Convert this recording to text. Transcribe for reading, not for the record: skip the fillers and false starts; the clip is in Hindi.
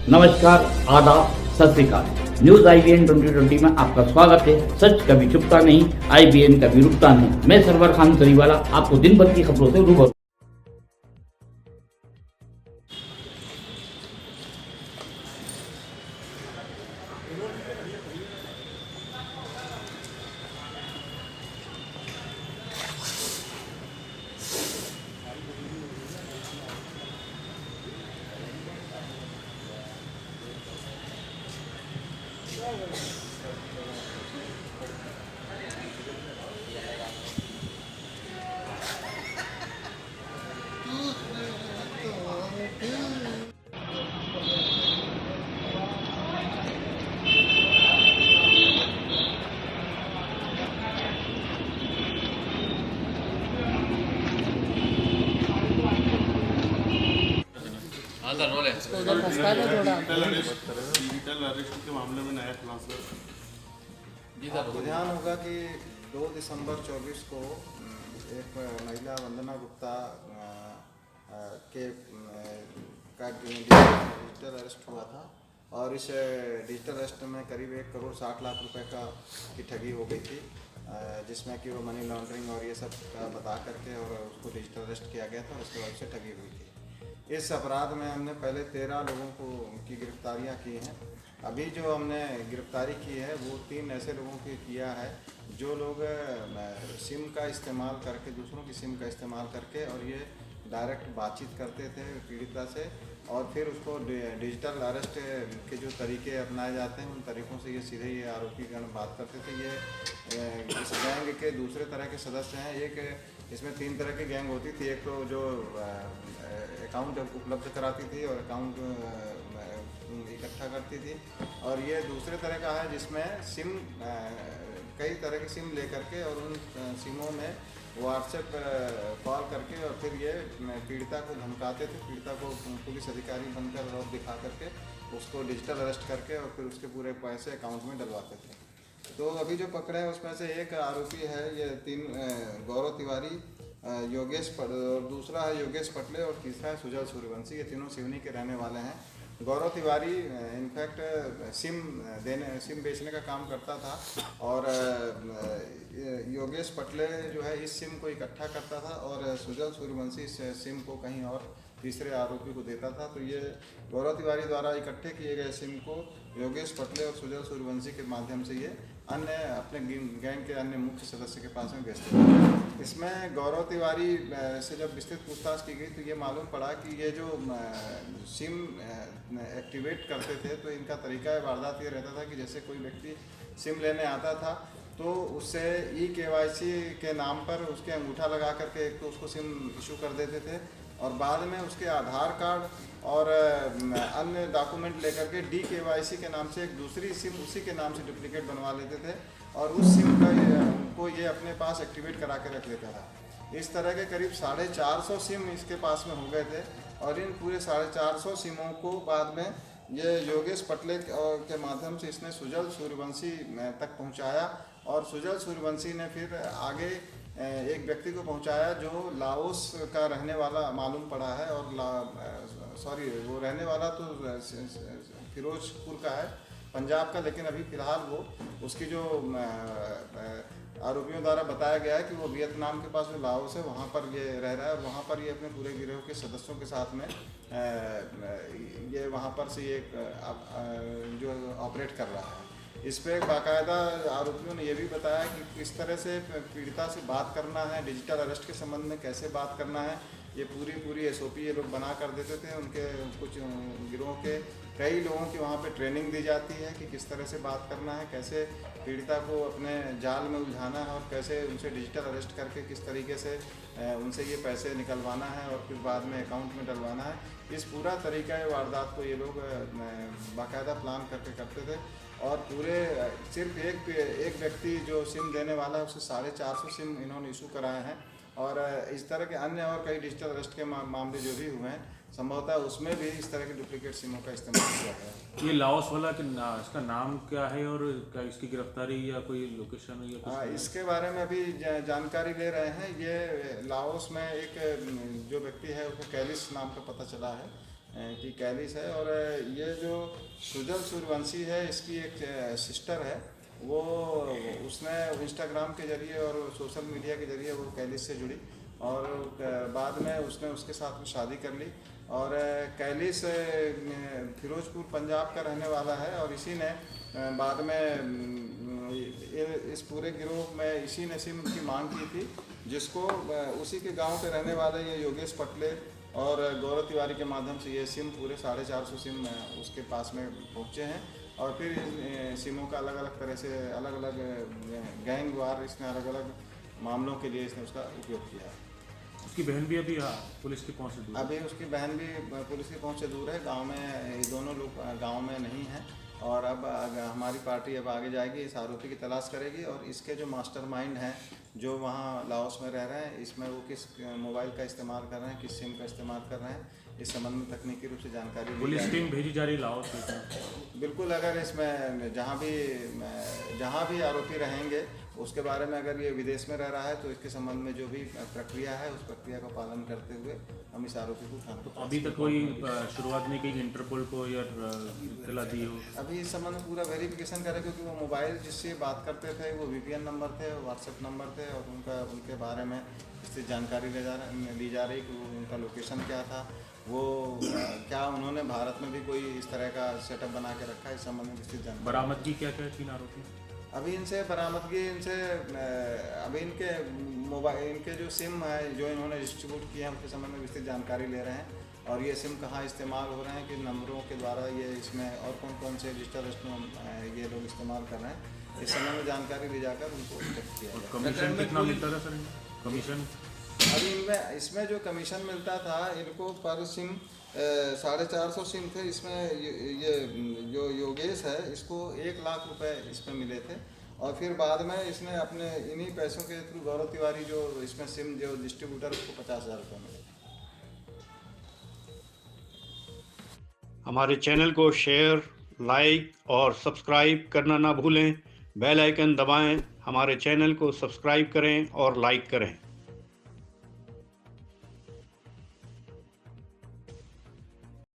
नमस्कार, आदाब, सत श्री अकाल। न्यूज IBN 2020 में आपका स्वागत है। सच कभी छुपता नहीं, IBN कभी रुकता नहीं। मैं सरवर खान सरीवाला आपको दिन भर की खबरों से रूबरू। डिजिटल अरेस्ट के मामले में नया खुलासा। जी सर, आपको ध्यान होगा कि 2 दिसंबर 24 को एक महिला वंदना गुप्ता के का डिजिटल अरेस्ट हुआ था और इस डिजिटल अरेस्ट में करीब 1 करोड़ 60 लाख रुपए की ठगी हो गई थी, जिसमें कि वो मनी लॉन्ड्रिंग और ये सब बता करके और उसको डिजिटल अरेस्ट किया गया था और उसके बाद से ठगी हुई थी। इस अपराध में हमने पहले 13 लोगों की गिरफ्तारियां की हैं। अभी जो हमने गिरफ्तारी की है वो 3 ऐसे लोगों की किया है जो लोग सिम का इस्तेमाल करके, दूसरों की सिम का इस्तेमाल करके और ये डायरेक्ट बातचीत करते थे पीड़िता से और फिर उसको डिजिटल अरेस्ट के जो तरीके अपनाए जाते हैं उन तरीक़ों से ये सीधे ये आरोपीगण बात करते थे। ये इस गैंग के दूसरे तरह के सदस्य हैं। एक इसमें 3 तरह की गैंग होती थी। एक तो जो अकाउंट उपलब्ध कराती थी और अकाउंट इकट्ठा करती थी, और ये दूसरे तरह का है जिसमें सिम कई तरह की सिम लेकर के और उन सिमों में व्हाट्सएप कॉल करके और फिर ये पीड़िता को धमकाते थे, पीड़िता को पुलिस अधिकारी बनकर और दिखा करके उसको डिजिटल अरेस्ट करके और फिर उसके पूरे पैसे अकाउंट में डलवाते थे। तो अभी जो पकड़े हैं उसमें से एक आरोपी है ये 3 गौरव तिवारी, योगेश और दूसरा है योगेश पटले और तीसरा है सुजल सूर्यवंशी। ये तीनों सिवनी के रहने वाले हैं। गौरव तिवारी इनफैक्ट सिम बेचने का काम करता था और योगेश पटले जो है इस सिम को इकट्ठा करता था और सुजल सूर्यवंशी इस सिम को कहीं और तीसरे आरोपी को देता था। तो ये गौरव तिवारी द्वारा इकट्ठे किए गए सिम को योगेश पटले और सुजल सूर्यवंशी के माध्यम से ये अन्य अपने गैंग के अन्य मुख्य सदस्य के पास में बेचते थे। इसमें गौरव तिवारी से जब विस्तृत पूछताछ की गई तो ये मालूम पड़ा कि ये जो सिम एक्टिवेट करते थे तो इनका तरीका वारदात ये रहता था कि जैसे कोई व्यक्ति सिम लेने आता था तो उससे EKYC के नाम पर उसके अंगूठा लगा करके एक तो उसको सिम इशू कर देते थे और बाद में उसके आधार कार्ड और अन्य डॉक्यूमेंट लेकर के DKYC के नाम से एक दूसरी सिम उसी के नाम से डुप्लीकेट बनवा लेते थे और उस सिम को ये अपने पास एक्टिवेट करा के रख लेता था। इस तरह के करीब 450 सिम इसके पास में हो गए थे और इन पूरे 450 सिमों को बाद में ये योगेश पटले के माध्यम से इसने सुजल सूर्यवंशी तक पहुंचाया और सुजल सूर्यवंशी ने फिर आगे एक व्यक्ति को पहुंचाया जो लाओस का रहने वाला मालूम पड़ा है और वो रहने वाला तो फिरोजपुर का है, पंजाब का, लेकिन अभी फ़िलहाल वो उसकी जो आरोपियों द्वारा बताया गया है कि वो वियतनाम के पास जो लाओस है वहाँ पर ये रह रहा है और वहाँ पर ये अपने पूरे गिरोह के सदस्यों के साथ में ये वहाँ पर से ये जो ऑपरेट कर रहा है। इस पर बाकायदा आरोपियों ने यह भी बताया कि किस तरह से पीड़िता से बात करना है, डिजिटल अरेस्ट के संबंध में कैसे बात करना है, ये पूरी SOP ये लोग बना कर देते थे। उनके कुछ गिरोह के कई लोगों की वहाँ पे ट्रेनिंग दी जाती है कि किस तरह से बात करना है, कैसे पीड़िता को अपने जाल में उलझाना है और कैसे उनसे डिजिटल अरेस्ट करके किस तरीके से उनसे ये पैसे निकलवाना है और फिर बाद में अकाउंट में डलवाना है। इस पूरा तरीका वारदात को ये लोग बाकायदा प्लान करके करते थे और पूरे सिर्फ एक व्यक्ति जो सिम देने वाला है उसे 450 सिम इन्होंने इशू कराए हैं और इस तरह के अन्य और कई डिजिटल अरेस्ट के मामले जो भी हुए हैं संभवतः उसमें भी इस तरह की डुप्लीकेट सिमों का इस्तेमाल किया है। ये लाओस वाला इसका नाम क्या है और क्या इसकी गिरफ्तारी या कोई लोकेशन या कुछ? इसके बारे में अभी जानकारी ले रहे हैं। ये लाओस में एक जो व्यक्ति है उसको कैलिस नाम का पता चला है की कैलिस है। और ये जो सुजल सूर्यवंशी है, इसकी एक सिस्टर है, वो उसने इंस्टाग्राम के ज़रिए और सोशल मीडिया के ज़रिए वो कैलिस से जुड़ी और बाद में उसने उसके साथ में शादी कर ली। और कैलिस फिरोजपुर पंजाब का रहने वाला है और इसी ने बाद में इस पूरे गिरोह में इसी ने सिम की मांग की थी, जिसको उसी के गांव के रहने वाले ये योगेश पटले और गौरव तिवारी के माध्यम से ये सिम पूरे 450 सिम उसके पास में पहुँचे हैं। और फिर इन सिमों का अलग अलग तरह से अलग अलग गैंगवार इसने अलग अलग मामलों के लिए इसने उसका उपयोग किया है। उसकी बहन भी अभी पुलिस की पहुंच से दूर है। अभी उसकी बहन भी पुलिस की पहुंच से दूर है, गांव में ये दोनों लोग गांव में नहीं हैं। और अब हमारी पार्टी अब आगे जाएगी, इस आरोपी की तलाश करेगी और इसके जो मास्टरमाइंड हैं जो वहाँ लाओस में रह रहे हैं, इसमें वो किस मोबाइल का इस्तेमाल कर रहे हैं, किस सिम का इस्तेमाल कर रहे हैं, इस संबंध में तकनीकी रूप से जानकारी पुलिस टीम भेजी जा रही लाओस में। बिल्कुल, अगर इसमें जहाँ भी आरोपी रहेंगे उसके बारे में अगर ये विदेश में रह रहा है तो इसके संबंध में जो भी प्रक्रिया है उस प्रक्रिया का पालन करते हुए हम इस आरोपी को थाने तो अभी तक कोई शुरुआत नहीं की इंटरपोल को या इत्तला दी हो? अभी इस संबंध में पूरा वेरिफिकेशन करें, क्योंकि वो मोबाइल जिससे बात करते थे वो VPN नंबर थे, व्हाट्सएप नंबर थे और उनके बारे में इससे जानकारी ली जा रही कि उनका लोकेशन क्या था, वो क्या उन्होंने भारत में भी कोई इस तरह का सेटअप बना के रखा है, इस संबंध में विस्तृत जानकारी। बरामदगी क्या क्या 3 आरोपी? अभी इनसे बरामदगी अभी इनके जो सिम है जो इन्होंने डिस्ट्रीब्यूट किए हैं उसके संबंध में विस्तृत जानकारी ले रहे हैं और ये सिम कहाँ इस्तेमाल हो रहे हैं, किन नंबरों के द्वारा ये इसमें और कौन कौन से डिजिटल ये लोग इस्तेमाल कर रहे हैं, इस संबंध में जानकारी ले जाकर उनको चेक किया जाए। कमीशन कितना मिलता था सर? कमीशन अभी इसमें जो कमीशन मिलता था इनको पर सिम 450 सिम थे, इसमें ये जो योगेश है इसको 1 लाख रुपए इसमें मिले थे और फिर बाद में इसने अपने इन्हीं पैसों के थ्रू गौरव तिवारी जो इसमें सिम जो डिस्ट्रीब्यूटर उसको 50,000 रुपये मिले। हमारे चैनल को शेयर, लाइक और सब्सक्राइब करना ना भूलें। बेल आइकन दबाएं, हमारे चैनल को सब्सक्राइब करें और लाइक करें।